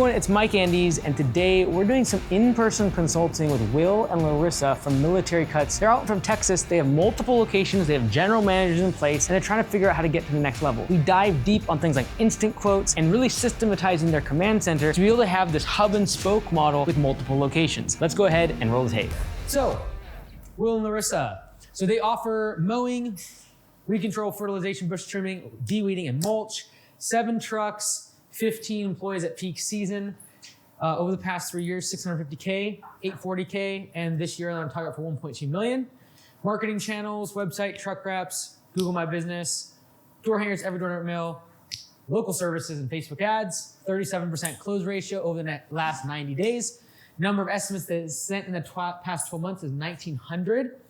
everyone, it's Mike Andes, and today we're doing some in-person consulting with Will and Larissa from Military Cuts. They're out from Texas, they have multiple locations, they have general managers in place, and they're trying to figure out how to get to the next level. We dive deep on things like instant quotes and really systematizing their command center to be able to have this hub and spoke model with multiple locations. Let's go ahead and roll the tape. So, Will and Larissa, so they offer mowing, weed control, fertilization, bush trimming, de-weeding, and mulch, 7 trucks, 15 employees at peak season. Over the past 3 years, $650K, $840K, and this year on target for $1.2 million. Marketing channels, website, truck wraps, Google My Business, door hangers, every door mail, local services, and Facebook ads. 37% close ratio over the last 90 days. Number of estimates that is sent in the past 12 months is 1,900.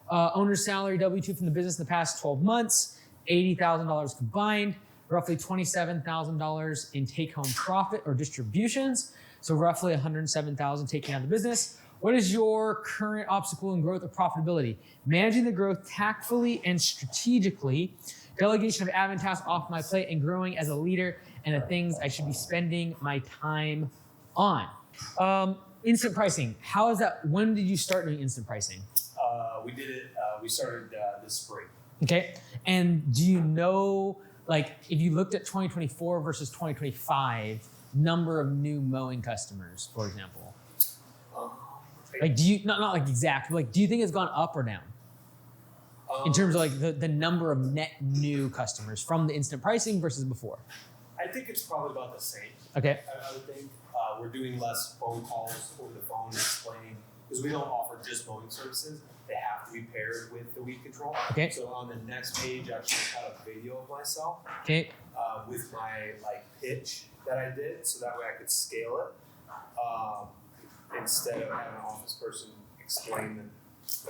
Owner's salary, W-2 from the business in the past 12 months, $80,000 combined. Roughly $27,000 in take-home profit or distributions. So roughly $107,000 taken out of the business. What is your current obstacle in growth or profitability? Managing the growth tactfully and strategically, delegation of admin tasks off my plate, and growing as a leader, and the things I should be spending my time on. Instant pricing, how is that, when did you start doing instant pricing? We started this spring. Okay, and do you know, like, if you looked at 2024 versus 2025, number of new mowing customers, for example, like, do you, not like exact, but like, do you think it's gone up or down? In terms of like the number of net new customers from the instant pricing versus before? I think it's probably about the same. Okay. I would think we're doing less phone calls over the phone explaining, because we don't offer just mowing services. They have to be paired with the weed control. Okay. So on the next page, I actually had a video of myself. Okay. With my pitch that I did, so that way I could scale it instead of having an office person explain the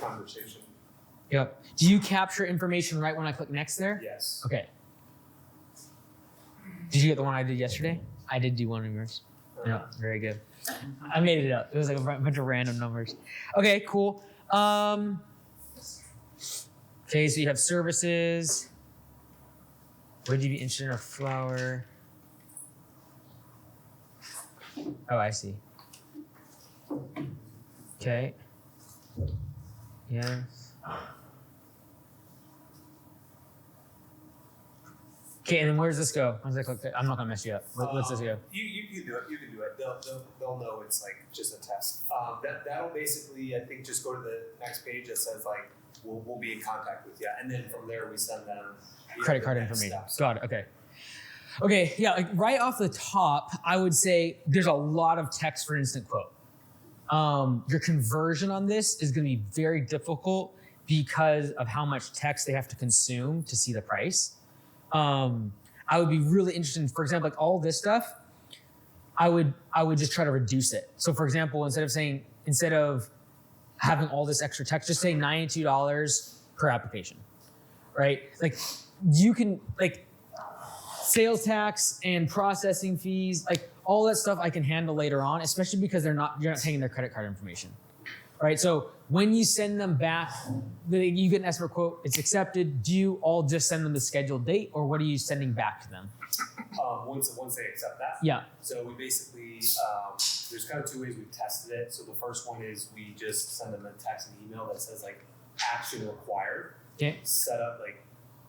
conversation. Yep. Do you capture information right when I click next there? Yes. Okay. Did you get the one I did yesterday? I did do one of yours. Yeah, very good. I made it up. It was like a bunch of random numbers. Okay, cool. Okay, so you have services. Would you be interested in a flower? Oh, I see. Okay. Yes. Okay, and then where does this go? I'm not gonna mess you up. Let's just go. You can do it. You can do it. They'll know it's like just a test. That'll basically, I think, just go to the next page that says like we'll be in contact with you, and then from there we send them credit card information. Got it. Okay. Okay. Yeah. Like right off the top, I would say there's a lot of text for instant quote. Your conversion on this is going to be very difficult because of how much text they have to consume to see the price. I would be really interested in, for example, like all this stuff, I would just try to reduce it. So for example, instead of having all this extra text, just say $92 per application, right? Like you can, like sales tax and processing fees, like all that stuff I can handle later on, especially because you're not taking their credit card information, right? So when you send them back, you get an estimate quote, it's accepted. Do you all just send them the scheduled date, or what are you sending back to them? Once they accept that. Yeah. So we basically, there's kind of 2 ways we've tested it. So the first one is we just send them a text and email that says like action required. Okay. Set up, like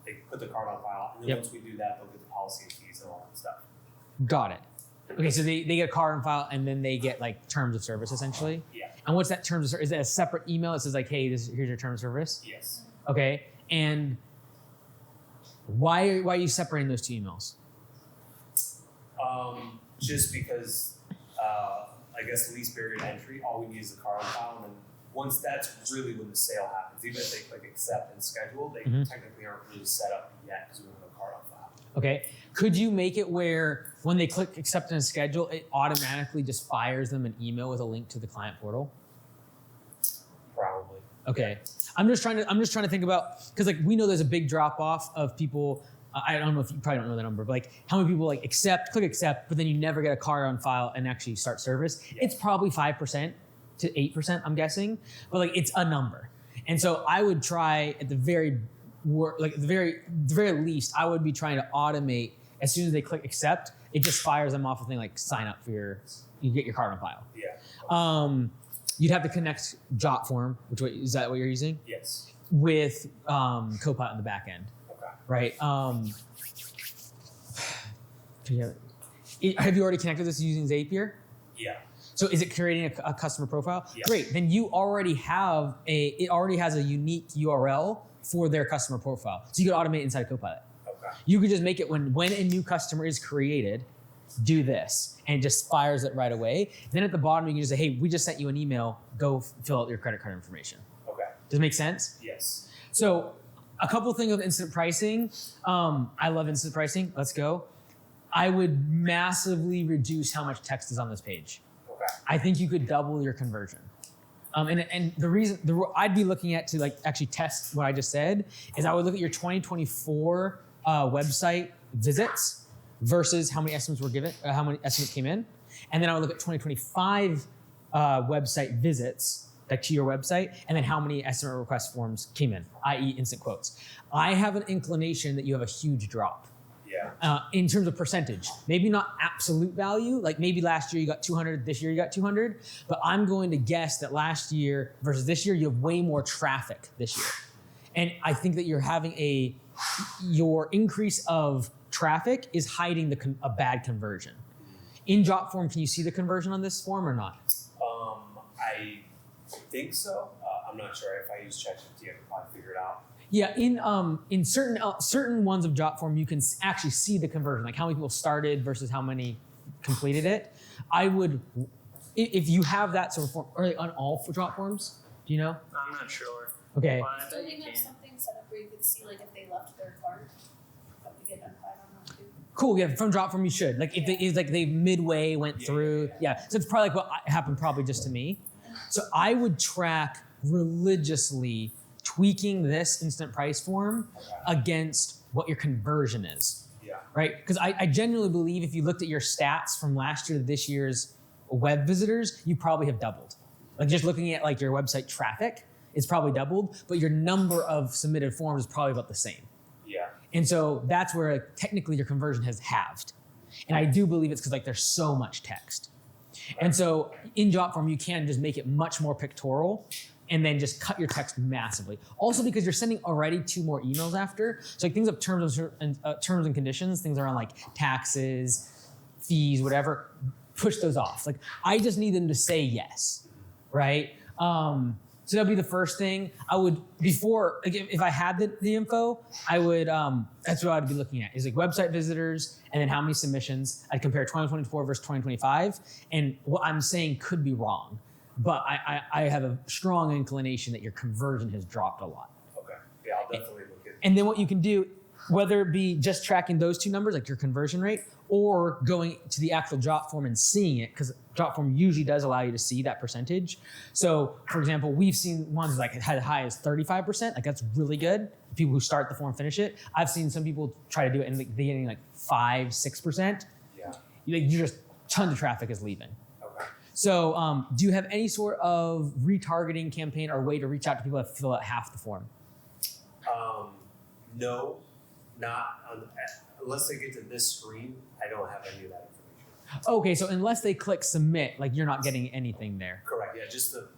they put the card on file, and then once we do that, they'll get the policy and fees and all that stuff. Got it. Okay, so they get a card on file, and then they get like terms of service essentially? Yeah. And what's that terms of service? Is that a separate email that says like, hey, here's your terms of service? Yes. Okay, and why are you separating those 2 emails? Just because, I guess, least barrier to entry, all we need is the card on file, and then once that's really when the sale happens. Even if they click accept and schedule, they technically aren't really set up yet because we don't have a card on file. Okay. Could you make it where when they click accept and schedule, it automatically just fires them an email with a link to the client portal? Probably. Okay. I'm just trying to think about, because like we know there's a big drop off of people. I don't know if you probably don't know the number, but like how many people like click accept, but then you never get a card on file and actually start service. Yeah. It's probably 5% to 8%, I'm guessing, but like it's a number. And so I would try at the very least, I would be trying to automate as soon as they click accept, it just fires them off a thing like sign up for you get your card on file. Yeah. You'd have to connect JotForm, is that what you're using? Yes. With Copilot on the back end. Okay. Right. Have you already connected this using Zapier? Yeah. So is it creating a customer profile? Yeah. Great. Then you already have it already has a unique URL for their customer profile. So you could automate inside Copilot. Okay. You could just make it when a new customer is created, do this, and it just fires it right away. Then at the bottom, you can just say, hey, we just sent you an email. Go fill out your credit card information. Okay. Does it make sense? Yes. So a couple things with instant pricing. I love instant pricing. Let's go. I would massively reduce how much text is on this page. Okay. I think you could double your conversion. And the reason I'd be looking at to like actually test what I just said is I would look at your 2024 website visits versus how many estimates were given, how many estimates came in, and then I would look at 2025 website visits like to your website, and then how many estimate request forms came in, i.e. instant quotes. I have an inclination that you have a huge drop. Yeah. In terms of percentage, maybe not absolute value, like maybe last year you got 200, this year you got 200, but I'm going to guess that last year versus this year, you have way more traffic this year. And I think that you're having your increase of traffic is hiding a bad conversion. In JotForm, can you see the conversion on this form or not? I think so. I'm not sure. If I use ChatGPT, I could probably figure it out. Yeah, in certain ones of JotForm, you can actually see the conversion, like how many people started versus how many completed it. I would, if you have that sort of form, or on all JotForms, do you know? I'm not sure. Okay. But I Do bet they you have can. something set up where you could see like if they left their card? That we get notified on that too. Cool. Yeah, from JotForm you should. Like if they midway went through. Yeah. So it's probably like what happened probably just to me. So I would track religiously tweaking this instant price form against what your conversion is. Yeah. Right? Because I genuinely believe if you looked at your stats from last year to this year's web visitors, you probably have doubled. Like just looking at like your website traffic, it's probably doubled, but your number of submitted forms is probably about the same. Yeah. And so that's where like, technically your conversion has halved. And I do believe it's because like there's so much text. And so in JotForm, you can just make it much more pictorial and then just cut your text massively. Also because you're sending already 2 more emails after. So like things of terms and conditions, things around like taxes, fees, whatever, push those off. Like I just need them to say yes, right? So that'd be the first thing. I would, before, like if I had the info, I would, that's what I'd be looking at, is like website visitors and then how many submissions. I'd compare 2024 versus 2025. And what I'm saying could be wrong, but I have a strong inclination that your conversion has dropped a lot. Okay. Yeah, I'll definitely look at. And then what you can do, whether it be just tracking those 2 numbers, like your conversion rate, or going to the actual JotForm and seeing it, because JotForm usually does allow you to see that percentage. So, for example, we've seen ones like it had as high as 35%. Like that's really good. People who start the form finish it. I've seen some people try to do it and they're getting like 5-6%. Yeah. You just tons of traffic is leaving. Okay. So, do you have any sort of retargeting campaign or way to reach out to people that fill out half the form? No, not unless they get to this screen. I don't have any of that information. Okay, so unless they click submit, like you're not getting anything there. Correct. Yeah, just the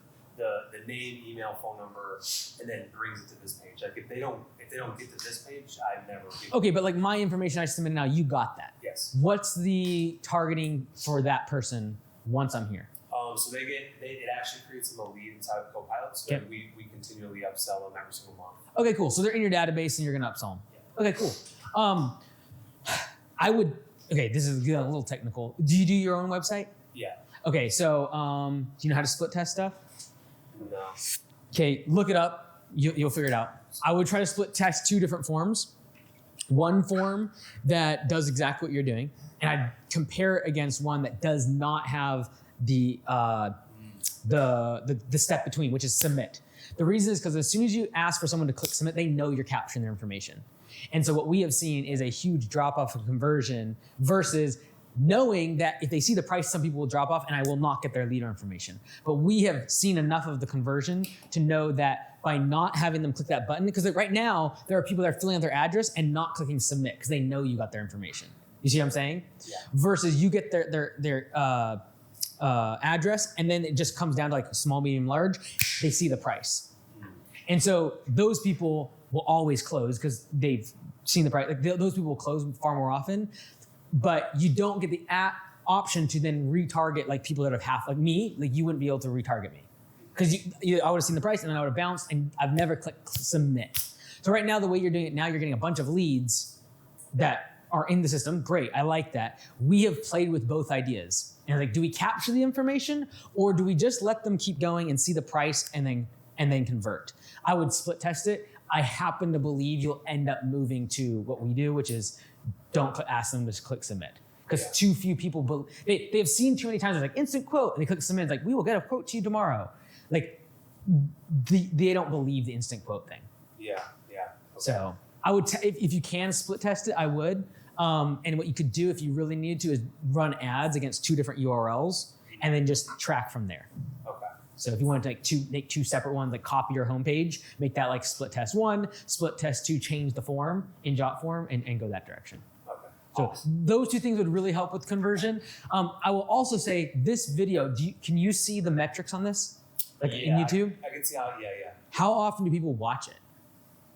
name, email, phone number, and then brings it to this page. Like if they don't get to this page, I never. Okay, but like my information I submitted now, you got that. Yes. What's the targeting for that person once I'm here? So it actually creates them a lead inside of Copilot, so that we continually upsell them every single month. Okay, cool. So they're in your database and you're gonna upsell them. Yeah. Okay, cool. This is a little technical. Do you do your own website? Yeah. Okay, so do you know how to split test stuff? No. Okay, look it up. You'll figure it out. I would try to split test 2 different forms. One form that does exactly what you're doing, and I'd compare it against one that does not have the step between, which is submit. The reason is because as soon as you ask for someone to click submit, they know you're capturing their information. And so what we have seen is a huge drop off of conversion versus knowing that if they see the price, some people will drop off and I will not get their leader information. But we have seen enough of the conversion to know that by not having them click that button, because right now there are people that are filling out their address and not clicking submit because they know you got their information. You see what I'm saying? Yeah. Versus you get their address, and then it just comes down to like small, medium, large. They see the price. And so those people will always close because they've seen the price. Like those people will close far more often, but you don't get the option to then retarget like people that have half, like me, like you wouldn't be able to retarget me. Because I would have seen the price and then I would have bounced and I've never clicked submit. So right now, the way you're doing it now, you're getting a bunch of leads that are in the system. Great, I like that. We have played with both ideas. And like, do we capture the information or do we just let them keep going and see the price and then convert? I would split test it. I happen to believe you'll end up moving to what we do, which is don't ask them to click submit. Because too few people, they have seen too many times, like instant quote, and they click submit, it's like, we will get a quote to you tomorrow. Like, they don't believe the instant quote thing. Yeah. Okay. So I would, if you can split test it, I would. And what you could do if you really needed to is run ads against 2 different URLs and then just track from there. Okay. So if you want to make 2 separate ones, like copy your homepage, make that like split test 1, split test 2, change the form in Jot form and go that direction. Okay. So those 2 things would really help with conversion. I will also say this video, can you see the metrics on this? Like in YouTube? I can see how, yeah. How often do people watch it?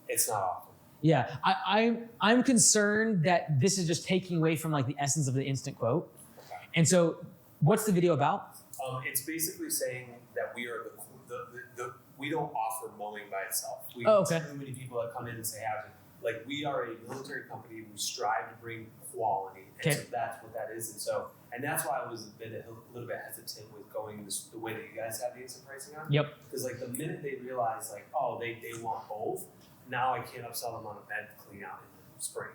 It's not often. Yeah, I'm concerned that this is just taking away from like the essence of the instant quote. Okay. And so what's the video about? It's basically saying that we are we don't offer mowing by itself. We Oh, okay. too many people that come in and say, like we are a military company. We strive to bring quality, and so that's what that is. And that's why I was a little bit hesitant with going the way that you guys have the instant pricing on. Yep. Because like the minute they realize like, oh, they want both, now I can't upsell them on a bed to clean out in the spring.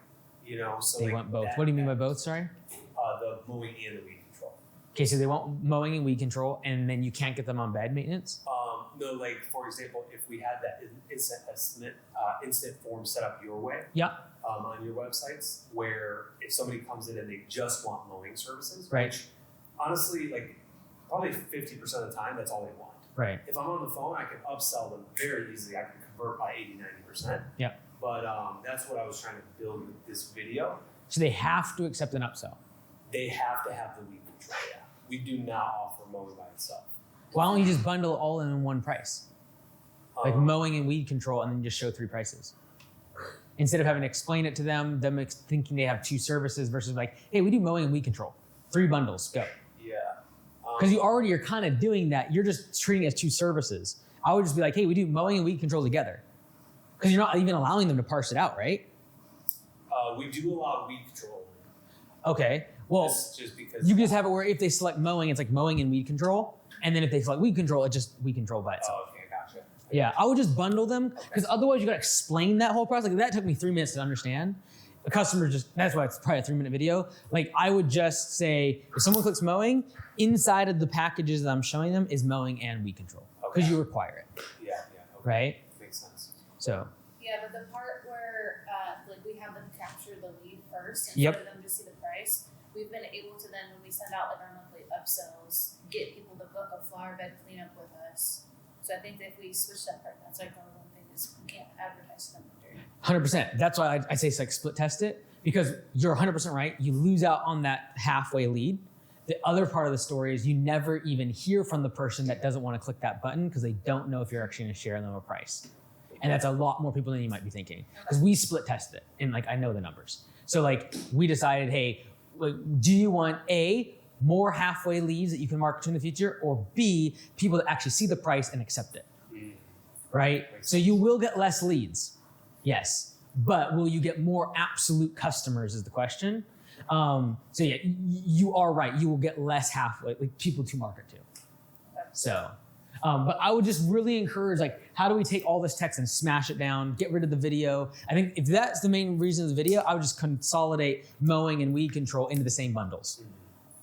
You know, so They like want both. What do you mean by both? Sorry. The mowing and the weed control. Okay, so they want mowing and weed control, and then you can't get them on bed maintenance. No, like for example, if we had that instant form set up your way, on your websites, where if somebody comes in and they just want mowing services, Right. which honestly, like probably 50% of the time, that's all they want. Right. If I'm on the phone, I can upsell them very easily. I can convert by 80-90%. Yeah. But that's what I was trying to build with this video. So they have to accept an upsell. They have to have the weed control. Yeah. We do not offer mowing by itself. Why don't you just bundle it all in one price? Like mowing and weed control, and then just show 3 prices. Instead of having to explain it to them thinking they have 2 services versus like, hey, we do mowing and weed control. 3 bundles, go. Yeah. Because you already are kind of doing that. You're just treating it as 2 services. I would just be like, hey, we do mowing and weed control together. Because you're not even allowing them to parse it out, right? We do allow weed control. Okay. Well, just because you can just have it where if they select mowing, it's like mowing and weed control. And then if they select weed control, it's just weed control by itself. Oh, okay, gotcha. Yeah, I would just bundle them because otherwise you got to explain that whole process. Like that took me 3 minutes to understand. The customer that's why it's probably a 3-minute video. Like I would just say, if someone clicks mowing, inside of the packages that I'm showing them is mowing and weed control because you require it. Yeah. Okay. Right? Makes sense. So. Yeah, but the part where like we have them capture the lead first Yep. instead of them to see the price, we've been able to then, when we send out like our monthly upsells, get people to book a flower bed cleanup with us. So I think that if we switch that part, that's like our one thing is we can't advertise to them during. 100%. That's why I say it's like split test it because you're 100% right. You lose out on that halfway lead. The other part of the story is you never even hear from the person that doesn't want to click that button because they don't know if you're actually going to share them a price. And that's a lot more people than you might be thinking because we split tested it and like I know the numbers. So like we decided, hey, like, do you want A, more halfway leads that you can market to in the future, or B, people that actually see the price and accept it, right? So you will get less leads, yes, but will you get more absolute customers is the question. So yeah, you are right. You will get less halfway, like people to market to. So, but I would just really encourage, like, how do we take all this text and smash it down, get rid of the video? I think if that's the main reason of the video, I would just consolidate mowing and weed control into the same bundles.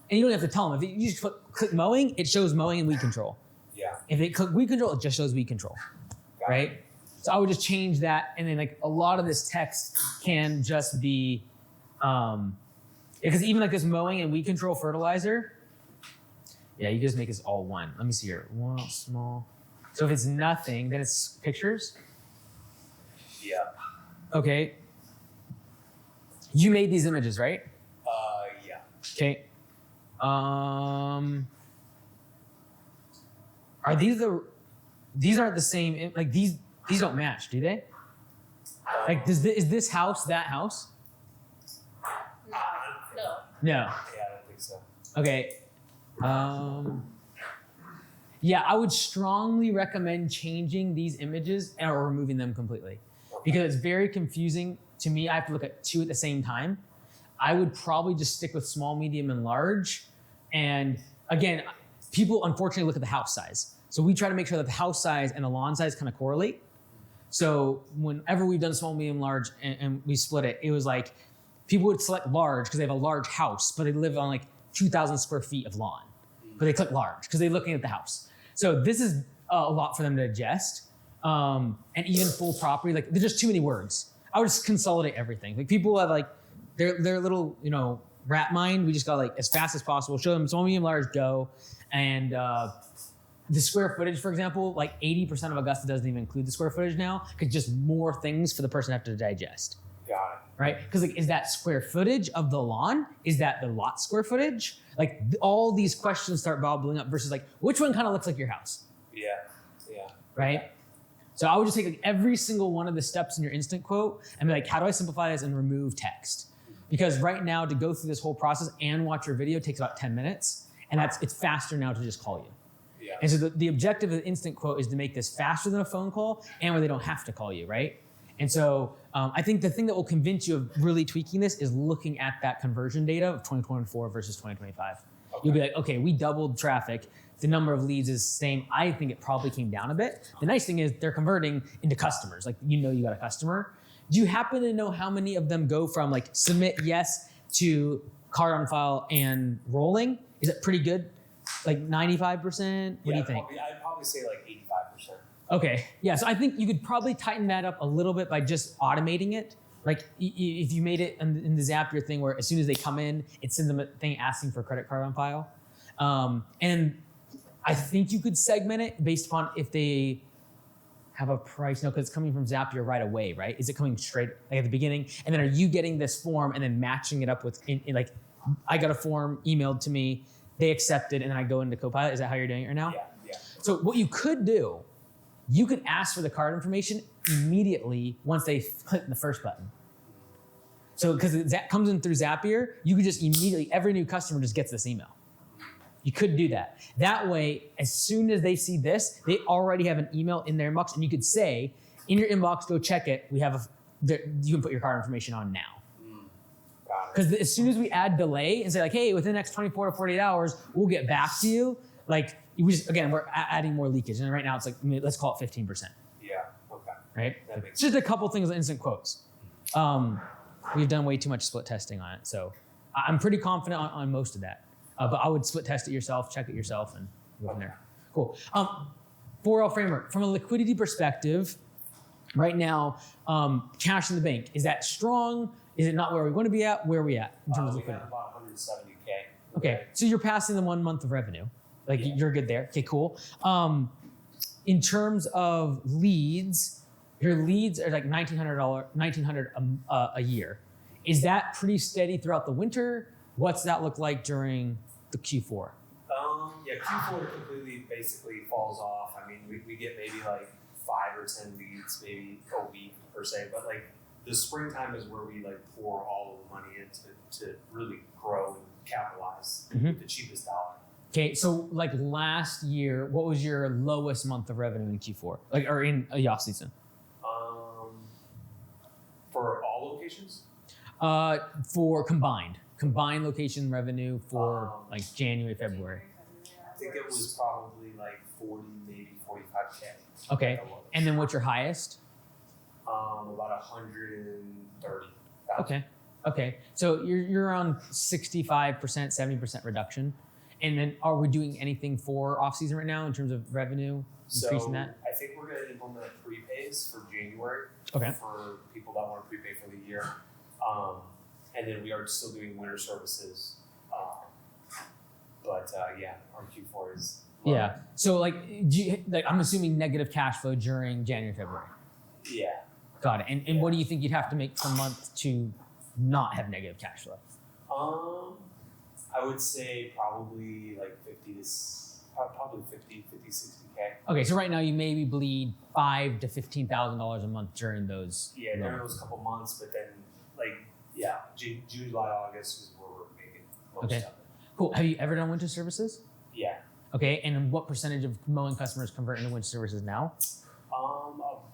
And you don't have to tell them. If you just click mowing, it shows mowing and weed control. Yeah. If they click weed control, it just shows weed control, right? So I would just change that. And then like a lot of this text can just be, because even like this mowing and weed control fertilizer, yeah, you just make this all one. Let me see here. One small. So if it's nothing, then it's pictures. Yeah. Okay. You made these images, right? Okay. Are these aren't the same, like these don't match, do they? Like, is this house that house? No. No. Yeah, I don't think so. Okay. Yeah, I would strongly recommend changing these images or removing them completely because it's very confusing to me. I have to look at two at the same time. I would probably just stick with small, medium, and large. And again, people unfortunately look at the house size. So we try to make sure that the house size and the lawn size kind of correlate. So whenever we've done small, medium, large, and we split it, it was like people would select large because they have a large house, but they live on like 2,000 square feet of lawn. But they click large because they're looking at the house. So this is a lot for them to digest. And even full property, like there's just too many words. I would just consolidate everything. Like people have like their little, rat mind. We just got like as fast as possible, show them small, medium, large, go. And the square footage, for example, like 80% of Augusta doesn't even include the square footage now because just more things for the person to have to digest. Got it. Right? Because like, is that square footage of the lawn? Is that the lot square footage? Like all these questions start bubbling up versus like, which one kind of looks like your house? Yeah. Right? So I would just take like every single one of the steps in your instant quote and be like, how do I simplify this and remove text? Because right now to go through this whole process and watch your video takes about 10 minutes. And it's faster now to just call you. Yeah. And so the objective of the instant quote is to make this faster than a phone call and where they don't have to call you, right? And so I think the thing that will convince you of really tweaking this is looking at that conversion data of 2024 versus 2025. Okay. You'll be like, okay, we doubled traffic. The number of leads is the same. I think it probably came down a bit. The nice thing is they're converting into customers. Like, you got a customer. Do you happen to know how many of them go from like submit yes to card on file and rolling? Is it pretty good? Like 95%? What do you think? I'd probably say like 85%. Okay, yeah, so I think you could probably tighten that up a little bit by just automating it. Like if you made it in the Zapier thing where as soon as they come in, it sends them a thing asking for a credit card on file. And I think you could segment it based upon if they have a price. No, because it's coming from Zapier right away, right? Is it coming straight like at the beginning? And then are you getting this form and then matching it up with, like, I got a form emailed to me, they accepted, and then I go into Copilot. Is that how you're doing it right now? Yeah. So what you could do, you could ask for the card information immediately once they click the first button. So because that comes in through Zapier, you could just immediately, every new customer just gets this email. You could do that. That way, as soon as they see this, they already have an email in their inbox, and you could say, in your inbox, go check it. We have you can put your card information on now. Because as soon as we add delay and say like, hey, within the next 24 to 48 hours, we'll get back to you. Like, we're adding more leakage. And right now it's like, let's call it 15%. Yeah, okay. Right? That makes Just a couple things with instant quotes. We've done way too much split testing on it. So I'm pretty confident on most of that. But I would split test it yourself, check it yourself, and go from there. Cool. 4L framework. From a liquidity perspective, right now, cash in the bank, is that strong? Is it not where we want to be at? Where are we at in terms of liquidity? We got about 170K. Okay, so you're passing the 1 month of revenue. Like, you're good there. Okay, cool. In terms of leads, your leads are like $1,900 a year. Is that pretty steady throughout the winter? What's that look like during the Q4? Q4 completely basically falls off. I mean, we get maybe like 5 or 10 leads, maybe a week per se, but like the springtime is where we like pour all of the money into to really grow and capitalize with the cheapest dollar. Okay, so like last year, what was your lowest month of revenue in Q4, or in a off season? For all locations? For combined location revenue for like January, February. I think it was probably like 40, maybe 45K. Okay, and then what's your highest? About 130,000. Okay. So you're around 65%, 70% reduction. And then are we doing anything for off season right now in terms of revenue, increasing that? I think we're going to implement prepays for January. Okay. For people that want to prepay for the year. And then we are still doing winter services. But our Q4 is low. Yeah. So I'm assuming negative cash flow during January, February. Yeah. Got it. And what do you think you'd have to make per month to not have negative cash flow? I would say probably like 60K. Okay, so right now you maybe bleed $5,000 to $15,000 a month during those. Yeah, during those couple months, but then June, July, August is where we're making most of it. Cool. Have you ever done winter services? Yeah. Okay, and what percentage of mowing customers convert into winter services now?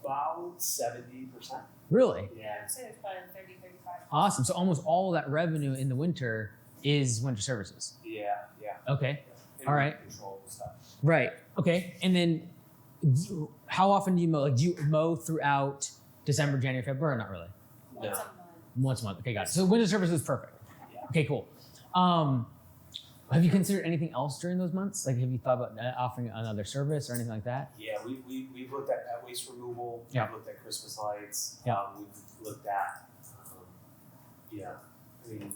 About 70%. I Really? Yeah. would say it's probably 30-35. Awesome. So almost all of that revenue in the winter is winter services. Yeah. Okay. And All right. Control and stuff. Right. Okay. And then how often do you mow? Like, do you mow throughout December, January, February, or not really? Once a month. Once a month. Okay, got it. So winter services is perfect. Yeah. Okay, cool. Have you considered anything else during those months? Like, have you thought about offering another service or anything like that? Yeah, we've looked at pet waste removal. Yeah. We've looked at Christmas lights. Yeah. We've looked at, I mean,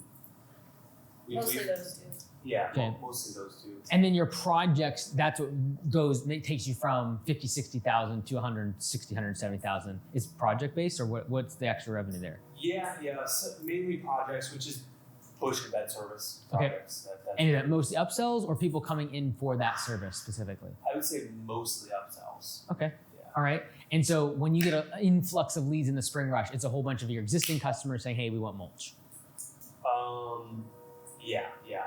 Mostly those two. Yeah, Okay. mostly those two. And then your projects, that's what takes you from 50, 60,000 to 160, 170,000. Is project based, or what's the extra revenue there? Yeah, so mainly projects, which is push and bed service Okay. projects. And is that mostly upsells or people coming in for that service specifically? I would say mostly upsells. Okay. Yeah. All right. And so when you get an influx of leads in the spring rush, it's a whole bunch of your existing customers saying, hey, we want mulch. Yeah,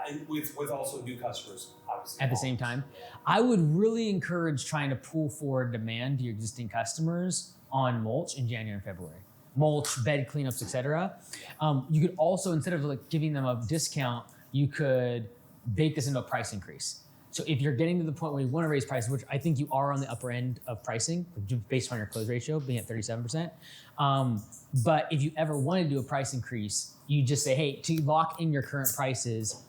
and with also new customers, obviously. At the same time? Yeah. I would really encourage trying to pull forward demand to your existing customers on mulch in January and February. Mulch, bed cleanups, etc. You could also, instead of like giving them a discount, you could bake this into a price increase. So if you're getting to the point where you want to raise prices, which I think you are on the upper end of pricing, based on your close ratio being at 37%. But if you ever want to do a price increase, you just say, hey, to lock in your current prices,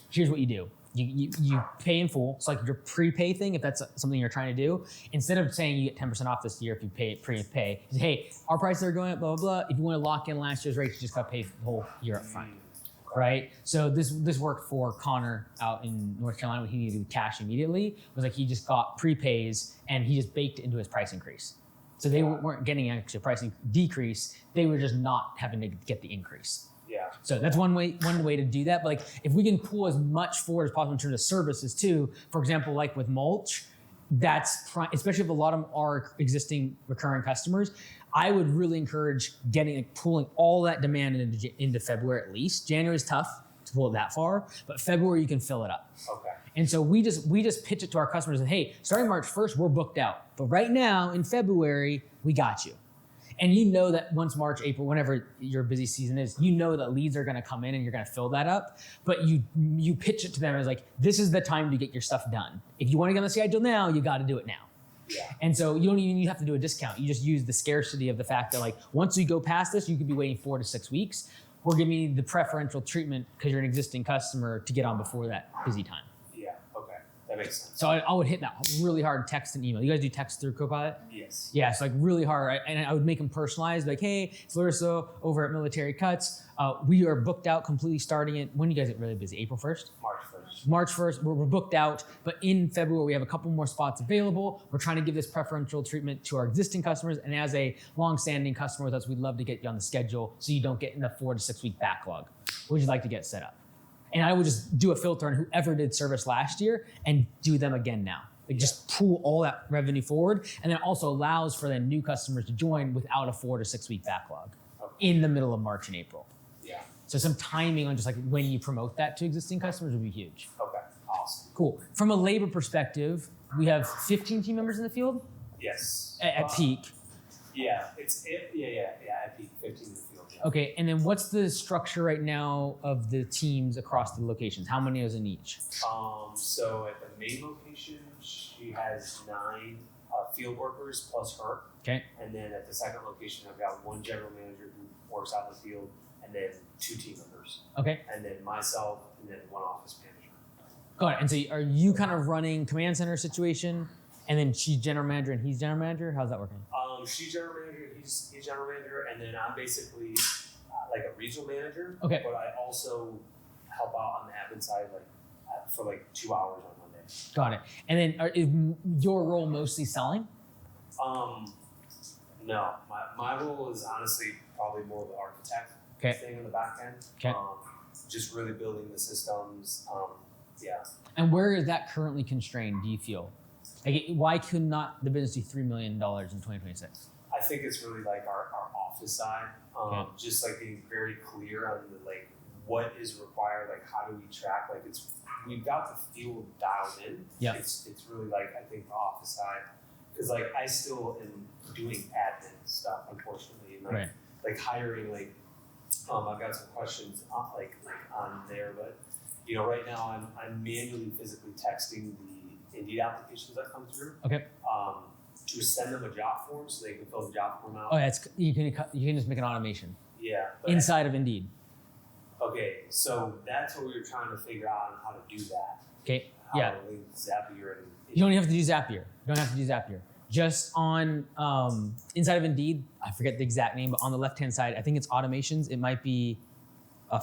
here's what you do. You pay in full. It's like your prepay thing, if that's something you're trying to do. Instead of saying you get 10% off this year if you pay prepay, you say, hey, our prices are going up, blah, blah, blah. If you want to lock in last year's rates, you just got to pay the whole year up front. Right? So this worked for Connor out in North Carolina when he needed cash immediately. It was like he just got prepays and he just baked it into his price increase. So they weren't getting an actual pricing decrease. They were just not having to get the increase. Yeah. So that's one way to do that. But like if we can pull as much forward as possible in terms of services too, for example, like with mulch, that's especially if a lot of them are existing recurring customers, I would really encourage pulling all that demand into February at least. January is tough to pull it that far, but February you can fill it up. Okay. And so we just pitch it to our customers and hey, starting March 1st, we're booked out. But right now in February, we got you. And you know that once March, April, whenever your busy season is, you know that leads are gonna come in and you're gonna fill that up. But you pitch it to them as like, this is the time to get your stuff done. If you wanna get on the schedule now, you gotta do it now. Yeah. And so you don't even have to do a discount. You just use the scarcity of the fact that like, once you go past this, you could be waiting 4 to 6 weeks. We're giving you the preferential treatment because you're an existing customer to get on before that busy time. Yeah, okay. That makes sense. So I would hit that really hard text and email. You guys do text through Copilot? Yes. Yeah, it's like really hard. And I would make them personalized, like, hey, it's Larissa over at Military Cuts. We are booked out completely starting it. When do you guys get really busy? April 1st? March 1st, we're booked out. But in February, we have a couple more spots available. We're trying to give this preferential treatment to our existing customers. And as a long-standing customer with us, we'd love to get you on the schedule so you don't get in the 4 to 6 week backlog. What would you like to get set up? And I would just do a filter on whoever did service last year and do them again now. Like just pull all that revenue forward, and then also allows for the new customers to join without a 4 to 6 week backlog in the middle of March and April. Yeah. So some timing on just like when you promote that to existing customers would be huge. Okay. Awesome. Cool. From a labor perspective, we have 15 team members in the field Yes. at peak. Yeah. At peak, 15 in the field. Yeah. Okay, and then what's the structure right now of the teams across the locations? How many is in each? So at the main location, she has 9 field workers plus her. Okay. And then at the second location, I've got 1 general manager who works out in the field, and then 2 team members. Okay. And then myself, and then 1 office manager. Got it. And so are you kind of running command center situation, and then she's general manager and he's general manager? How's that working? She's general manager, he's general manager, and then I'm basically like a regional manager. Okay. But I also help out on the admin side, for 2 hours on Monday. Got it. And then is your role mostly selling? No, my role is honestly probably more of the architect Okay. thing on the back end. Okay. just really building the systems. Yeah. And where is that currently constrained, do you feel? Like, why could not the business do $3 million in 2026? I think it's really like our office side, just like being very clear on the like what is required, like how do we track, like we've got the field dialed in. Yeah. It's really like I think the office side, because like I still am doing admin stuff unfortunately, and right. like hiring like I've got some questions like on there, but you know right now I'm manually physically texting the Indeed applications that come through. Okay. To send them a job form so they can fill the job form out. Oh, yeah, you can just make an automation. Yeah. Inside of Indeed. Okay, so that's what we were trying to figure out on how to do that. Okay. How Yeah. to link Zapier and You don't even have to do Zapier. You don't have to do Zapier. Just on inside of Indeed, I forget the exact name, but on the left-hand side, I think it's automations. It might be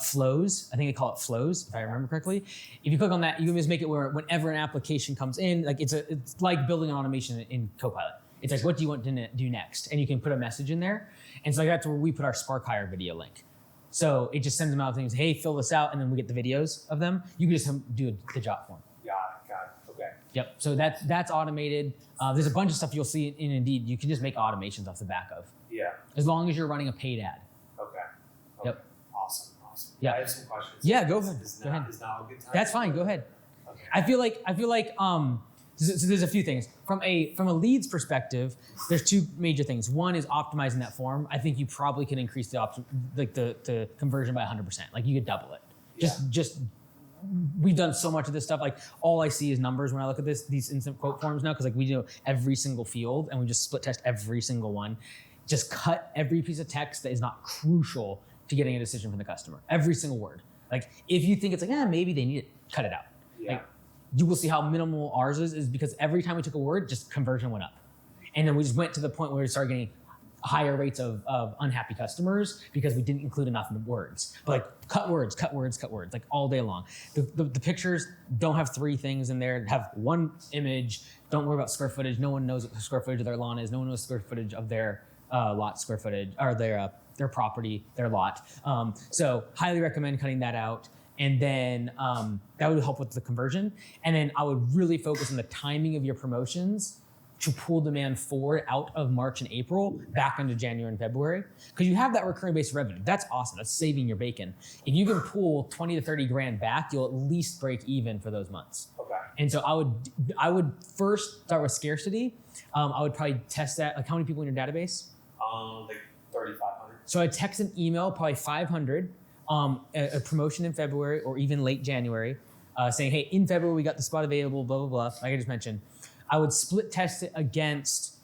flows. I think they call it flows, if I remember correctly. If you click on that, you can just make it where whenever an application comes in, like it's like building an automation in Copilot. It's like, what do you want to do next? And you can put a message in there. And so like that's where we put our Spark Hire video link. So it just sends them out things, hey, fill this out, and then we get the videos of them. You can just do the job form. Got it. Okay. Yep. So that's automated. There's a bunch of stuff you'll see in Indeed. You can just make automations off the back of. Yeah. As long as you're running a paid ad. Okay. Yep. Awesome. Yeah. I have some questions. Yeah, go ahead. Is Go ahead. now a good time? That's fine. Go ahead. Okay. I feel like so there's a few things from a leads perspective. There's two major things. One is optimizing that form. I think you probably can increase the conversion by 100%. Like you could double it. Just we've done so much of this stuff. Like all I see is numbers when I look at these instant quote forms now, because like we do every single field and we just split test every single one. Just cut every piece of text that is not crucial to getting a decision from the customer. Every single word. Like if you think it's like, maybe they need it, cut it out. Yeah. Like, you will see how minimal ours is because every time we took a word, just conversion went up. And then we just went to the point where we started getting higher rates of unhappy customers because we didn't include enough words. But like cut words, like all day long. The pictures don't have 3 things in there, have 1 image. Don't worry about square footage. No one knows what the square footage of their lawn is. No one knows square footage of their lot square footage, or their property, their lot. So highly recommend cutting that out. And then that would help with the conversion. And then I would really focus on the timing of your promotions to pull demand forward out of March and April back into January and February. Because you have that recurring base revenue. That's awesome. That's saving your bacon. If you can pull 20 to 30 grand back, you'll at least break even for those months. Okay. And so I would first start with scarcity. I would probably test that. Like how many people in your database? Like 3,500. So I text an email, probably 500, a promotion in February or even late January, saying, hey, in February we got the spot available, blah, blah, blah, like I just mentioned. I would split test it against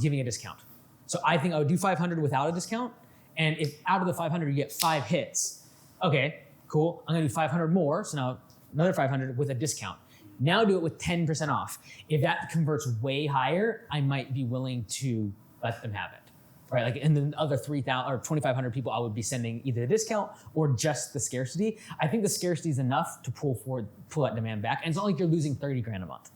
giving a discount. So I think I would do 500 without a discount. And if out of the 500 you get 5 hits, okay, cool. I'm gonna do 500 more, so now another 500 with a discount. Now do it with 10% off. If that converts way higher, I might be willing to let them have it. Right, like, and then other 3,000 or 2,500 people, I would be sending either the discount or just the scarcity. I think the scarcity is enough to pull that demand back, and it's not like you're losing 30 grand a month.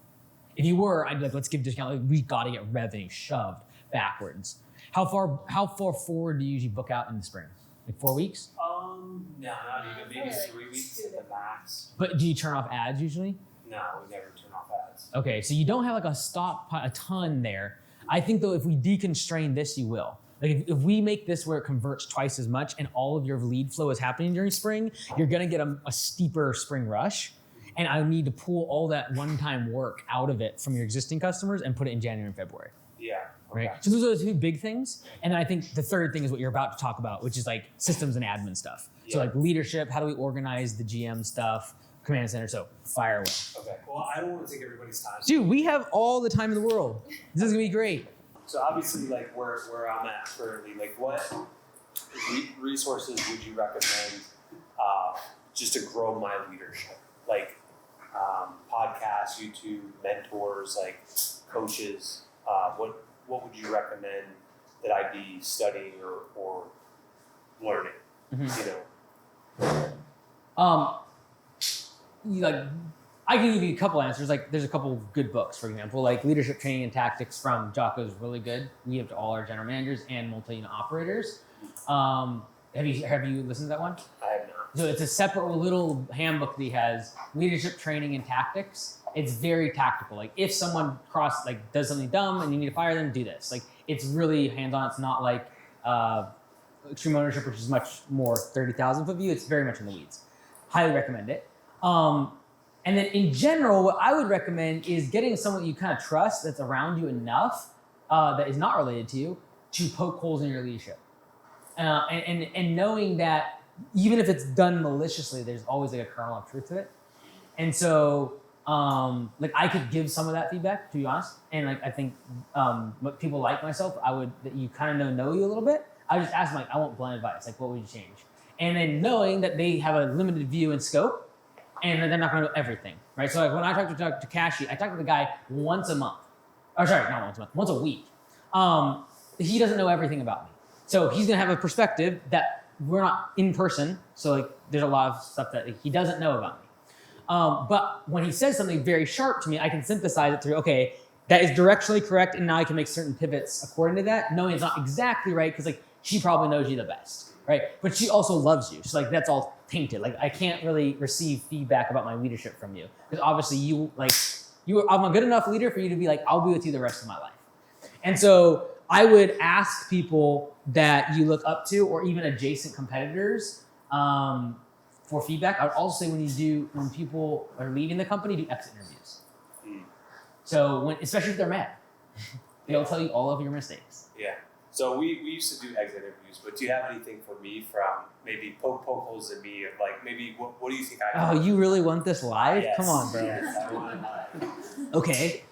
If you were, I'd be like, let's give a discount. Like, we got to get revenue shoved backwards. How far forward do you usually book out in the spring? Like 4 weeks? No, not even. Maybe 3 weeks at the max. But do you turn off ads usually? No, we never turn off ads. Okay, so you don't have like a ton there. I think though, if we deconstrain this, you will. Like if we make this where it converts twice as much and all of your lead flow is happening during spring, you're gonna get a steeper spring rush. And I need to pull all that one-time work out of it from your existing customers and put it in January and February. Yeah. Okay. Right. So those are the 2 big things. And then I think the third thing is what you're about to talk about, which is like systems and admin stuff. Yeah. So like leadership, how do we organize the GM stuff, command center, so fire away. Okay. Well, I don't want to take everybody's time. Dude, we have all the time in the world. This is gonna be great. So obviously, like where I'm at currently, like what resources would you recommend just to grow my leadership? Like podcasts, YouTube, mentors, like coaches. What would you recommend that I be studying or learning? Mm-hmm. Like I can give you a couple answers. Like there's a couple good books, for example, like Leadership Training and Tactics from Jocko is really good. We give to all our general managers and multi-unit operators. Have you listened to that one? I have not. So it's a separate little handbook that he has, leadership training and tactics. It's very tactical. Like if someone does something dumb and you need to fire them, do this. Like it's really hands-on. It's not like extreme ownership, which is much more 30,000 foot view. It's very much in the weeds. Highly recommend it. And then in general, what I would recommend is getting someone you kind of trust that's around you enough that is not related to you to poke holes in your leadership. And knowing that even if it's done maliciously, there's always like a kernel of truth to it. And so I could give some of that feedback, to be honest. And like I think what people like myself, that you kind of know you a little bit. I would just ask them, like, I want blunt advice. Like, what would you change? And then knowing that they have a limited view and scope, and they're not going to know everything, right? So like when I talk to Kashi, I talk to the guy once a month. Or sorry, not once a month, once a week. He doesn't know everything about me. So he's going to have a perspective that we're not in person. So like there's a lot of stuff that he doesn't know about me. But when he says something very sharp to me, I can synthesize it through, okay, that is directionally correct, and now I can make certain pivots according to that, knowing it's not exactly right, because like she probably knows you the best, right? But she also loves you, so like that's all tainted. Like I can't really receive feedback about my leadership from you, because obviously I'm a good enough leader for you to be like, I'll be with you the rest of my life. And so I would ask people that you look up to, or even adjacent competitors, for feedback. I would also say when people are leaving the company, do exit interviews. So especially if they're mad, they'll tell you all of your mistakes. Yeah. So we used to do exit interviews, but do you have anything for me from maybe poke holes in me, of like maybe what do you think I? Oh, you really want this live? Yes. Come on, bro. Yes, I want it live. Okay.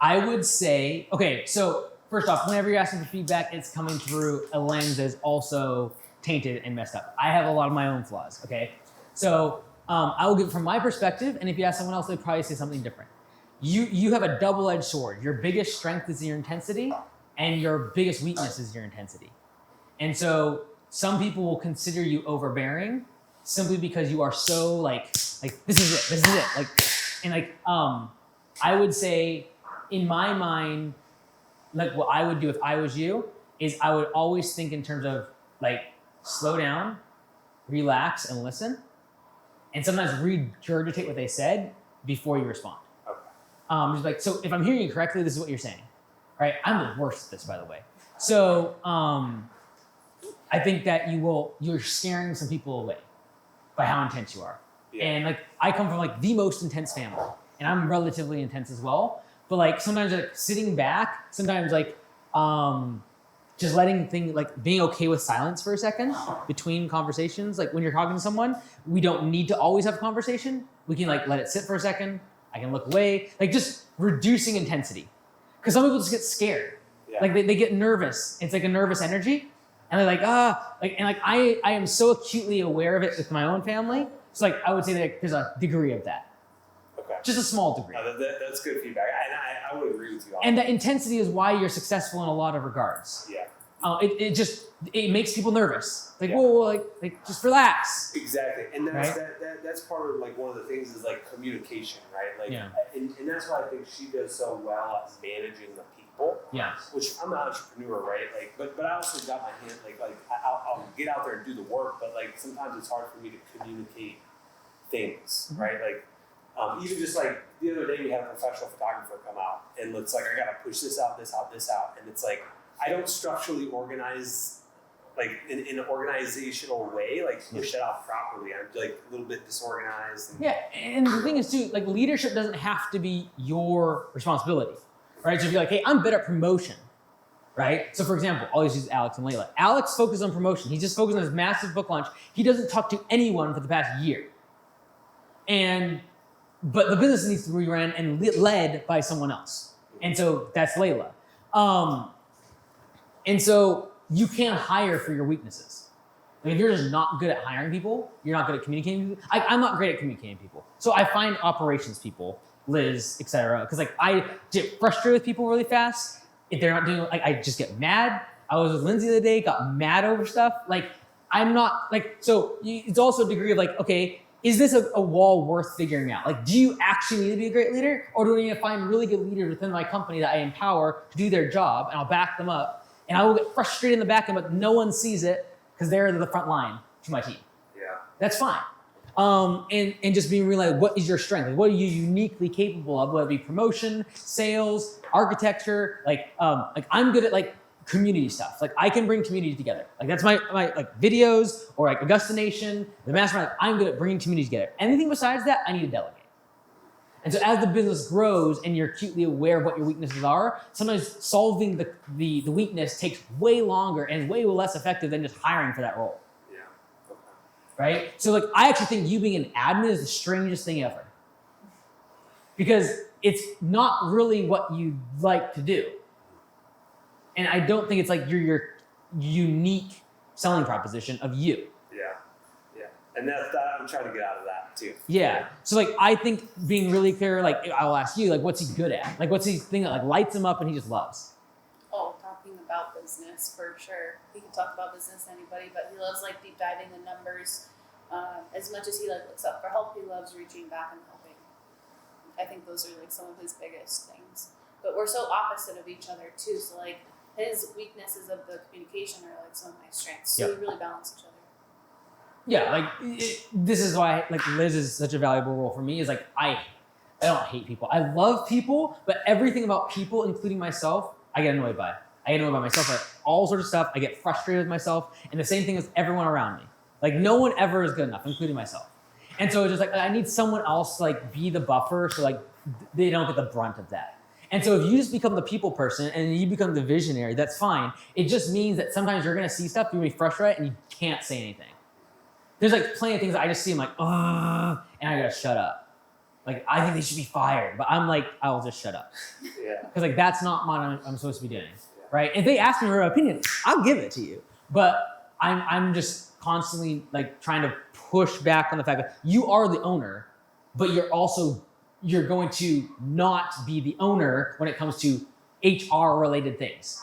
I would say, okay, so first off, whenever you're asking for feedback, it's coming through a lens that is also tainted and messed up. I have a lot of my own flaws, okay? So I will give it from my perspective, and if you ask someone else, they'd probably say something different. You have a double-edged sword. Your biggest strength is your intensity, and your biggest weakness is your intensity. And so some people will consider you overbearing simply because you are so like this is it. I would say, in my mind, like what I would do if I was you is I would always think in terms of like slow down, relax, and listen, and sometimes regurgitate what they said before you respond. Okay. Just like, so if I'm hearing you correctly, this is what you're saying, right? I'm the worst at this, by the way. So I think that you're scaring some people away by how intense you are. Yeah. And like I come from like the most intense family, and I'm relatively intense as well. But like sometimes like sitting back, sometimes like just letting things, like being okay with silence for a second between conversations. Like when you're talking to someone, we don't need to always have a conversation. We can like let it sit for a second. I can look away, like just reducing intensity. Because some people just get scared. Yeah. Like they get nervous. It's like a nervous energy. And they're like, I am so acutely aware of it with my own family. So like I would say that there's a degree of that. Okay. Just a small degree. That's good feedback. I would agree with you on and that intensity is why you're successful in a lot of regards. Yeah. It makes people nervous. Like, whoa, like just relax. Exactly. And that's part of like one of the things is like communication, right? Like, yeah. And that's why I think she does so well at managing the people. Yeah. Which I'm an entrepreneur, right? Like, but I also got my hand like I'll get out there and do the work, but like sometimes it's hard for me to communicate things, mm-hmm. right? Like. Even just like the other day we had a professional photographer come out and it's like I gotta push this out, and it's like I don't structurally organize like in an organizational way, like push that out properly. I'm like a little bit disorganized. And the thing is too, like leadership doesn't have to be your responsibility, right? So if you're like, hey, I'm better at promotion, right? So for example, I'll always use Alex and Layla. Alex focuses on promotion. He's just focused on his massive book launch. He doesn't talk to anyone for the past year. But the business needs to be run and led by someone else. And so that's Layla. And so you can't hire for your weaknesses. Like if you're just not good at hiring people, you're not good at communicating with people. I'm not great at communicating with people. So I find operations people, Liz, et cetera, because like I get frustrated with people really fast. If they're not doing, like I just get mad. I was with Lindsay the other day, got mad over stuff. Like I'm not, like, so it's also a degree of like, okay, is this a wall worth figuring out? Like, do you actually need to be a great leader? Or do I need to find really good leaders within my company that I empower to do their job, and I'll back them up? And I will get frustrated in the back end, but no one sees it because they're the front line to my team. Yeah. That's fine. And just being really like, what is your strength? Like, what are you uniquely capable of? Whether it be promotion, sales, architecture. Like I'm good at like community stuff. Like I can bring community together. Like that's my like videos or like Augusta Nation, the mastermind. Like, I'm good at bringing communities together. Anything besides that, I need to delegate. And so as the business grows and you're acutely aware of what your weaknesses are, sometimes solving the weakness takes way longer and way less effective than just hiring for that role. Yeah. Okay. Right? So like I actually think you being an admin is the strangest thing ever. Because it's not really what you like to do. And I don't think it's like your unique selling proposition of you. Yeah. Yeah. And that I'm trying to get out of that too. Yeah. So like I think being really clear, like I'll ask you, like what's he good at? Like what's his thing that like lights him up and he just loves? Oh, talking about business for sure. He can talk about business to anybody, but he loves like deep diving the numbers. As much as he like looks up for help, he loves reaching back and helping. I think those are like some of his biggest things. But we're so opposite of each other too. So like his weaknesses of the communication are like some of my strengths. So we really balance each other. Yeah, like this is why like Liz is such a valuable role for me. Is like I don't hate people. I love people, but everything about people, including myself, I get annoyed by. I get annoyed by myself, like all sorts of stuff. I get frustrated with myself, and the same thing with everyone around me. Like no one ever is good enough, including myself. And so it's just like I need someone else to like be the buffer, so like they don't get the brunt of that. And so if you just become the people person and you become the visionary, that's fine. It just means that sometimes you're gonna see stuff, you're gonna be frustrated, and you can't say anything. There's like plenty of things that I just see, I'm like, and I gotta shut up. Like I think they should be fired, but I'm like, I'll just shut up. Yeah. Because like that's not what I'm supposed to be doing, right? If they ask me for an opinion, I'll give it to you. But I'm just constantly like trying to push back on the fact that you are the owner, but you're going to not be the owner when it comes to HR related things.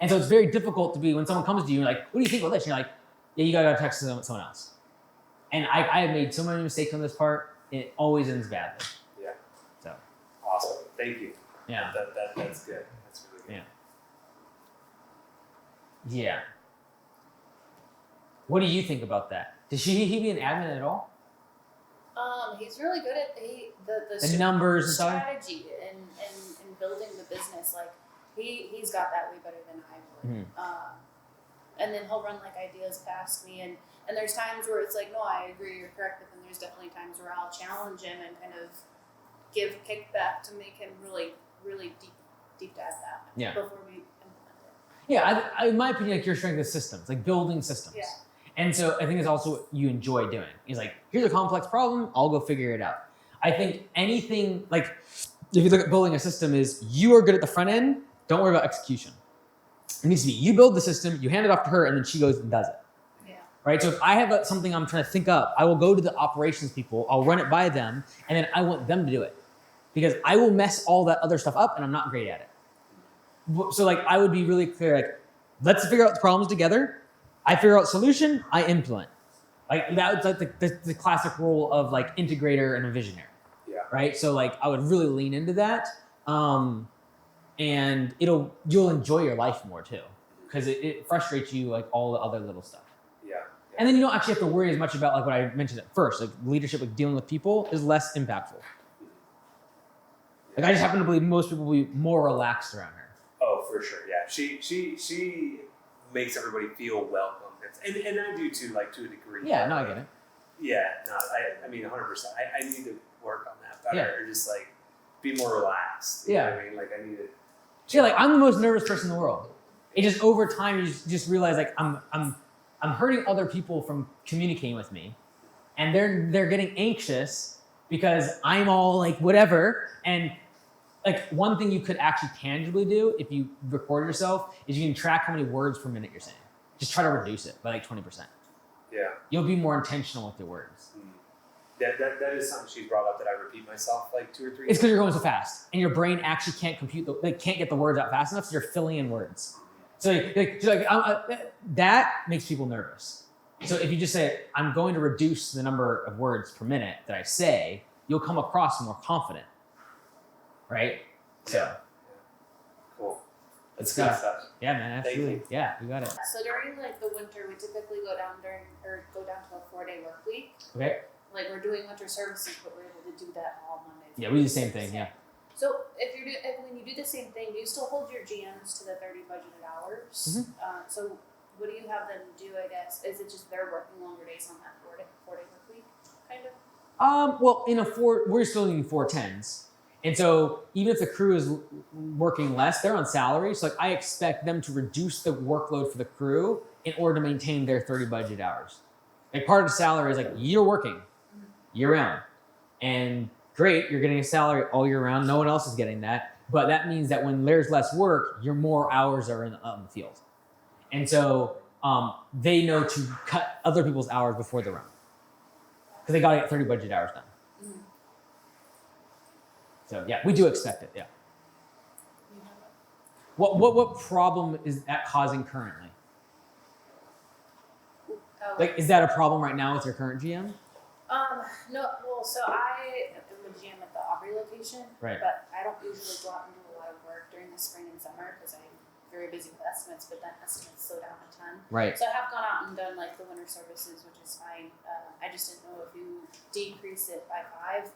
And so it's very difficult to be when someone comes to you and like, what do you think about this? And you're like, yeah, you gotta text someone else. And I have made so many mistakes on this part. It always ends badly. Yeah. So. Awesome. Thank you. Yeah. That's good. That's really good. Yeah. Yeah. What do you think about that? Did he be an admin at all? He's really good at the numbers and stuff? strategy and building the business. Like he's got that way better than I would. Mm-hmm. And then he'll run like ideas past me, and there's times where it's like, no, I agree, you're correct. But then there's definitely times where I'll challenge him and kind of give kickback to make him really, really deep dive that before we implement it. Yeah, in my opinion, like your strength is systems, like building systems. Yeah. And so I think it's also what you enjoy doing. He's like, here's a complex problem, I'll go figure it out. I think anything, like if you look at building a system is you are good at the front end, don't worry about execution. It needs to be you build the system, you hand it off to her, and then she goes and does it. Yeah. Right? So if I have something I'm trying to think up, I will go to the operations people, I'll run it by them, and then I want them to do it. Because I will mess all that other stuff up, and I'm not great at it. So like I would be really clear, like, let's figure out the problems together. I figure out solution, I implement. Like that's like the classic role of like integrator and a visionary. Yeah. Right? So like I would really lean into that. And you'll enjoy your life more too. Because it frustrates you like all the other little stuff. Yeah. And then you don't actually have to worry as much about like what I mentioned at first. Like leadership, like dealing with people is less impactful. Like I just happen to believe most people will be more relaxed around her. Oh, for sure. Yeah. She makes everybody feel welcome. And I do too, like to a degree. Yeah, no, I get it. Yeah, no, I mean 100%. I need to work on that better. Or just like be more relaxed. You know what I mean? Like I need to. Yeah, like I'm the most nervous person in the world. It just over time you just realize like I'm hurting other people from communicating with me, and they're getting anxious because I'm all like whatever. And like one thing you could actually tangibly do if you record yourself is you can track how many words per minute you're saying. Just try to reduce it by like 20%. Yeah. You'll be more intentional with your words. That is something she's brought up that I repeat myself like 2 or 3 times. It's because you're going so fast, and your brain actually can't can't get the words out fast enough, so you're filling in words. So that makes people nervous. So if you just say, I'm going to reduce the number of words per minute that I say, you'll come across more confident, right? So. Cool. That's good stuff. Yeah, man, absolutely. Yeah, we got it. So during like the winter, we typically go down to a 4-day work week. Okay. Like we're doing winter services, but we're able to do that all Monday. Yeah, we do the same thing. Yeah. So when you do the same thing, do you still hold your GMs to the 30 budgeted hours? So what do you have them do? I guess is it just they're working longer days on that 4-day work week, kind of? Well, we're still doing 410s. And so even if the crew is working less, they're on salary. So like I expect them to reduce the workload for the crew in order to maintain their 30 budget hours. Like part of the salary is like you're working year round. And great, you're getting a salary all year round. No one else is getting that. But that means that when there's less work, your more hours are on the field. And so they know to cut other people's hours before the run. Because they got to get 30 budget hours done. So yeah, we do expect it. Yeah. What problem is that causing currently? Like, is that a problem right now with your current GM? No. Well, so I am a GM at the Aubrey location, right? But I don't usually go out and do a lot of work during the spring and summer because I'm very busy with estimates. But then estimates slow down a ton. Right. So I have gone out and done like the winter services, which is fine. I just didn't know if you decrease it by 5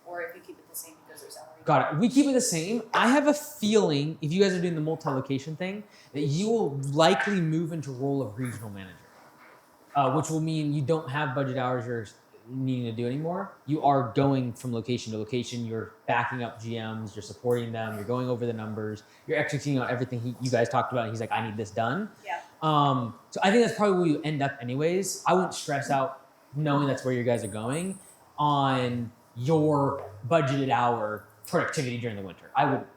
or if you keep it the same because there's salary. Got it. We keep it the same. I have a feeling if you guys are doing the multi-location thing, that you will likely move into role of regional manager, which will mean you don't have budget hours you're needing to do anymore. You are going from location to location. You're backing up GMs. You're supporting them. You're going over the numbers. You're executing on everything you guys talked about. He's like, I need this done. Yeah. So I think that's probably where you end up anyways. I wouldn't stress out knowing that's where you guys are going on your budgeted hour productivity during the winter. I wouldn't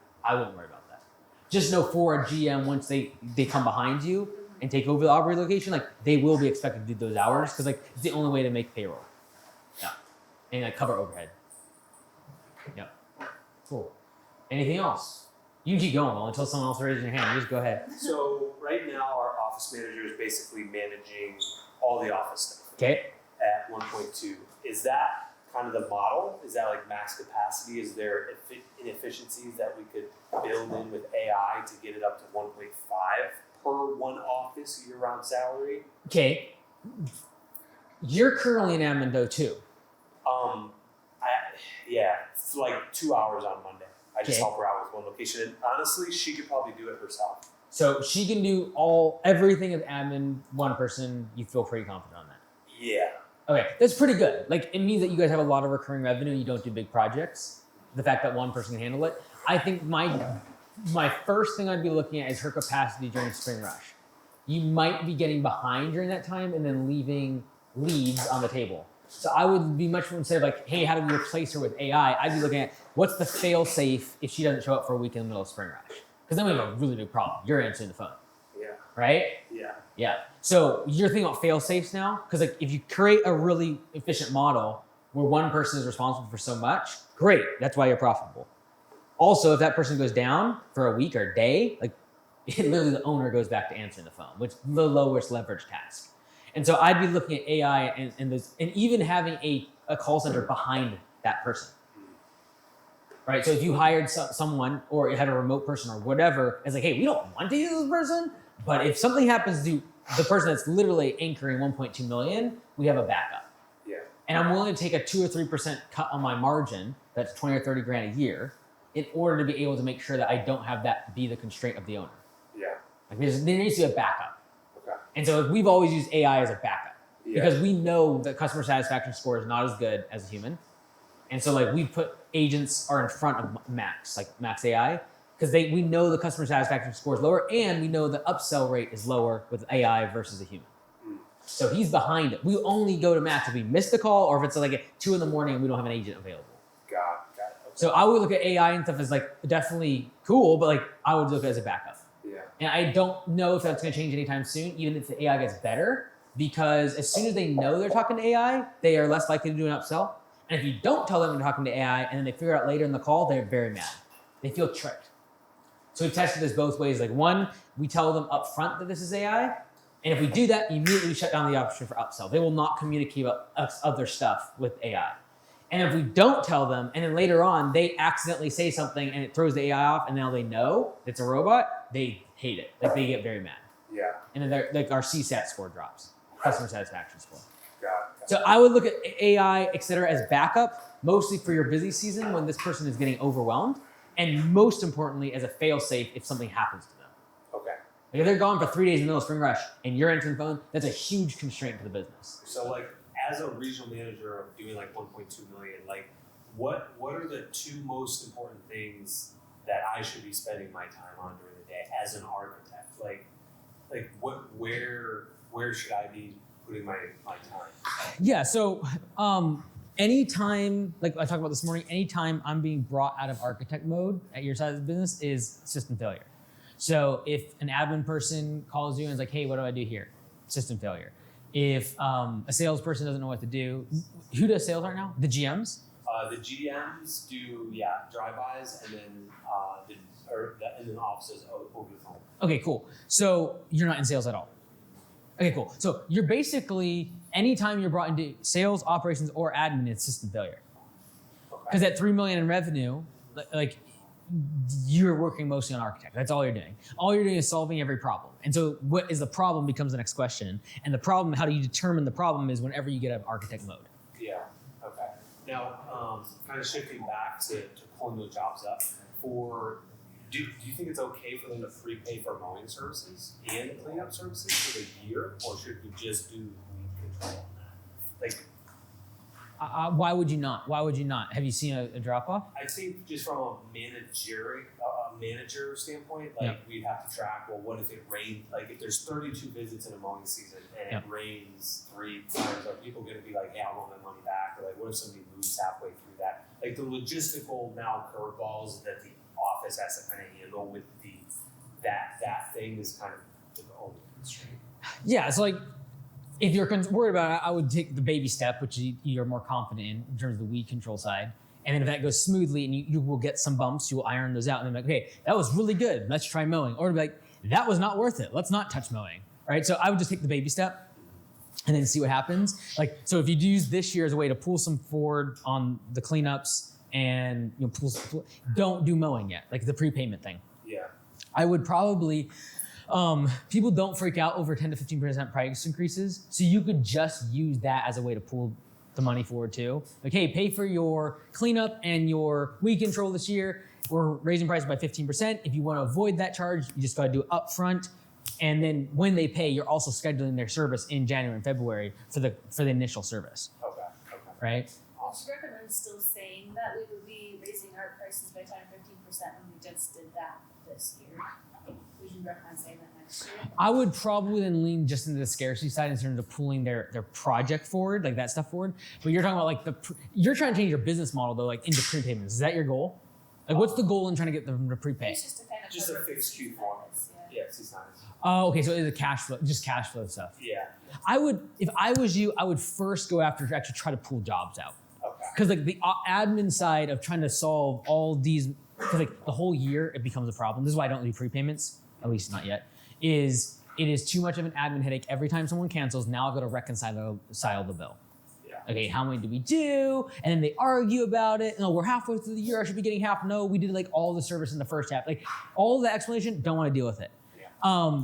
worry about that. Just know for a GM, once they come behind you and take over the Aubrey location, like they will be expected to do those hours because like it's the only way to make payroll. Yeah. And like cover overhead. Yep. Cool. Anything else? You can keep going until someone else raises their hand. You just go ahead. So right now our office manager is basically managing all the office stuff. Okay. At 1.2. Is that kind of the model? Is that like max capacity? Is there inefficiencies that we could build in with AI to get it up to 1.5 per one office year-round salary? Okay. You're currently in admin though too. Yeah, it's like 2 hours on Monday. I just help her out with one location. And honestly, she could probably do it herself. So she can do everything as admin, one person. You feel pretty confident on that? Yeah. Okay, that's pretty good. Like, it means that you guys have a lot of recurring revenue and you don't do big projects. The fact that one person can handle it. I think my first thing I'd be looking at is her capacity during spring rush. You might be getting behind during that time and then leaving leads on the table. So I would be much more, instead of like, hey, how do we replace her with AI? I'd be looking at what's the fail safe if she doesn't show up for a week in the middle of spring rush? Because then we have a really big problem. You're answering the phone. Yeah. Right? Yeah. Yeah. So you're thinking about fail safes now? Because like if you create a really efficient model where one person is responsible for so much, great. That's why you're profitable. Also, if that person goes down for a week or a day, like literally the owner goes back to answering the phone, which is the lowest leverage task. And so I'd be looking at AI and even having a call center behind that person. Right? So if you hired someone or you had a remote person or whatever, it's like, hey, we don't want to use this person, but if something happens to the person that's literally anchoring 1.2 million, we have a backup. Yeah. And I'm willing to take a 2 or 3% cut on my margin, that's 20 or 30 grand a year, in order to be able to make sure that I don't have that be the constraint of the owner. Yeah. Like there needs to be a backup. Okay. And so we've always used AI as a backup because we know that customer satisfaction score is not as good as a human. And so like we put agents are in front of Max, like Max AI, because we know the customer satisfaction score is lower and we know the upsell rate is lower with AI versus a human. So he's behind it. We only go to Max if we miss the call or if it's like at 2 a.m. and we don't have an agent available. Got it. Okay. So I would look at AI and stuff as like definitely cool, but like I would look at it as a backup. Yeah. And I don't know if that's going to change anytime soon, even if the AI gets better, because as soon as they know they're talking to AI, they are less likely to do an upsell. And if you don't tell them you're talking to AI and then they figure out later in the call, they're very mad. They feel tricked. So we've tested this both ways. Like one, we tell them up front that this is AI. And if we do that, immediately we shut down the option for upsell. They will not communicate about other stuff with AI. And if we don't tell them, and then later on, they accidentally say something and it throws the AI off and now they know it's a robot, they hate it. Like they get very mad. Yeah. And then they're, like our CSAT score drops, customer satisfaction score. Got it. So I would look at AI, et cetera, as backup, mostly for your busy season when this person is getting overwhelmed, and most importantly as a fail-safe if something happens to them. Okay. Like if they're gone for 3 days in the middle of spring rush and you're answering the phone, that's a huge constraint to the business. So like as a regional manager of doing like 1.2 million, like what are the 2 most important things that I should be spending my time on during the day as an architect? Like where should I be putting my time? Yeah, so anytime, like I talked about this morning, anytime I'm being brought out of architect mode at your side of the business is system failure. So if an admin person calls you and is like, hey, what do I do here? System failure. If a salesperson doesn't know what to do, who does sales right now? The GMs? The GMs do, drive-bys and then the offices over the phone. Okay, cool. So you're not in sales at all. Okay, cool. So you're basically, anytime you're brought into sales, operations, or admin, it's system failure. Because at $3 million in revenue, like you're working mostly on architect. That's all you're doing. All you're doing is solving every problem. And so what is the problem becomes the next question. And the problem, how do you determine the problem is whenever you get out of architect mode. Yeah, okay. Now, kind of shifting back to pulling those jobs up, do you think it's okay for them to prepay for mowing services and cleanup services for the year, or should we just do weed control on that? Like, why would you not? Why would you not? Have you seen a drop off? I think just from a manager standpoint, like we'd have to track, well, what if it rained? Like if there's 32 visits in a mowing season and it rains 3 times, are people going to be like, hey, I want my money back? Or like, what if somebody moves halfway through that? Like the logistical now curveballs that the office has to kind of handle with that thing is kind of the only constraint. Yeah, it's like, if you're worried about it, I would take the baby step, which you're more confident in terms of the weed control side. And then if that goes smoothly and you will get some bumps, you will iron those out. And then like, okay, that was really good. Let's try mowing. Or be like, that was not worth it. Let's not touch mowing. Right? So I would just take the baby step and then see what happens. Like, so if you use this year as a way to pull some forward on the cleanups and don't do mowing yet, like the prepayment thing. Yeah. I would probably, people don't freak out over 10 to 15% price increases. So you could just use that as a way to pull the money forward too. Like, hey, pay for your cleanup and your weed control this year. We're raising prices by 15%. If you want to avoid that charge, you just got to do it up front. And then when they pay, you're also scheduling their service in January and February for the initial service. Okay. Right? I should recommend still saying that we would be raising our prices by 10 or 15% when we just did that this year. We should recommend saying that next year. I would probably then lean just into the scarcity side in terms of pulling their project forward, like that stuff forward. But you're talking about like you're trying to change your business model though, like into prepayments. Is that your goal? Like what's the goal in trying to get them to prepay? It's just to kind of Just a fixed Q4. Yeah, it's nice. Oh, okay, so it's a cash flow stuff. Yeah. If I was you, I would first go after actually try to pull jobs out. Okay. Because like the admin side of trying to solve all these, because like the whole year it becomes a problem. This is why I don't do prepayments, at least not yet, it is too much of an admin headache. Every time someone cancels, now I've got to reconcile the bill. Yeah. Okay, how many do we do? And then they argue about it. No, we're halfway through the year, I should be getting half. No, we did like all the service in the first half. Like all the explanation, don't want to deal with it. Yeah.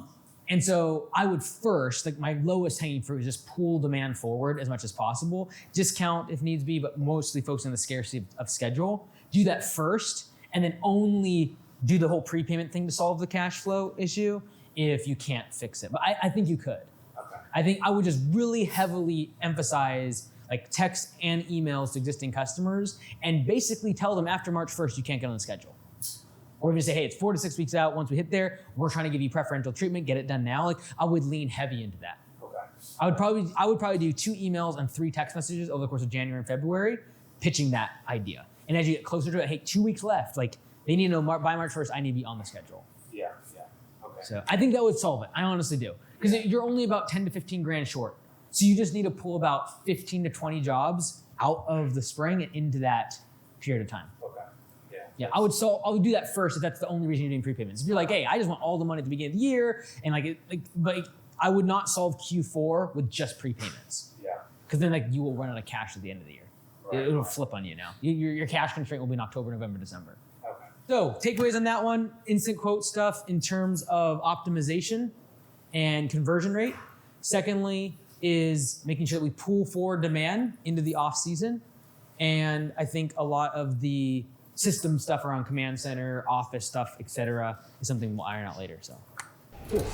And so I would first, like my lowest hanging fruit is just pull demand forward as much as possible. Discount if needs be, but mostly focus on the scarcity of schedule. Do that first, and then only do the whole prepayment thing to solve the cash flow issue if you can't fix it. But I think you could. Okay. I think I would just really heavily emphasize like text and emails to existing customers and basically tell them after March 1st you can't get on the schedule. Or even say, hey, it's 4 to 6 weeks out. Once we hit there, we're trying to give you preferential treatment, get it done now. Like I would lean heavy into that. Okay. I would probably do 2 emails and 3 text messages over the course of January and February, pitching that idea. And as you get closer to it, hey, 2 weeks left. Like they need to know by March 1st, I need to be on the schedule. Yeah. Okay. So I think that would solve it. I honestly do. Because you're only about 10 to 15 grand short. So you just need to pull about 15 to 20 jobs out of the spring and into that period of time. Okay. Yeah, I would do that first if that's the only reason you're doing prepayments. If you're like, hey, I just want all the money at the beginning of the year, and but I would not solve Q4 with just prepayments. Yeah. Because then you will run out of cash at the end of the year. Right. It'll flip on you now. Your cash constraint will be in October, November, December. Okay. So takeaways on that one, instant quote stuff in terms of optimization and conversion rate. Secondly is making sure that we pull forward demand into the off season. And I think a lot of the system stuff around command center, office stuff, et cetera, is something we'll iron out later. So cool.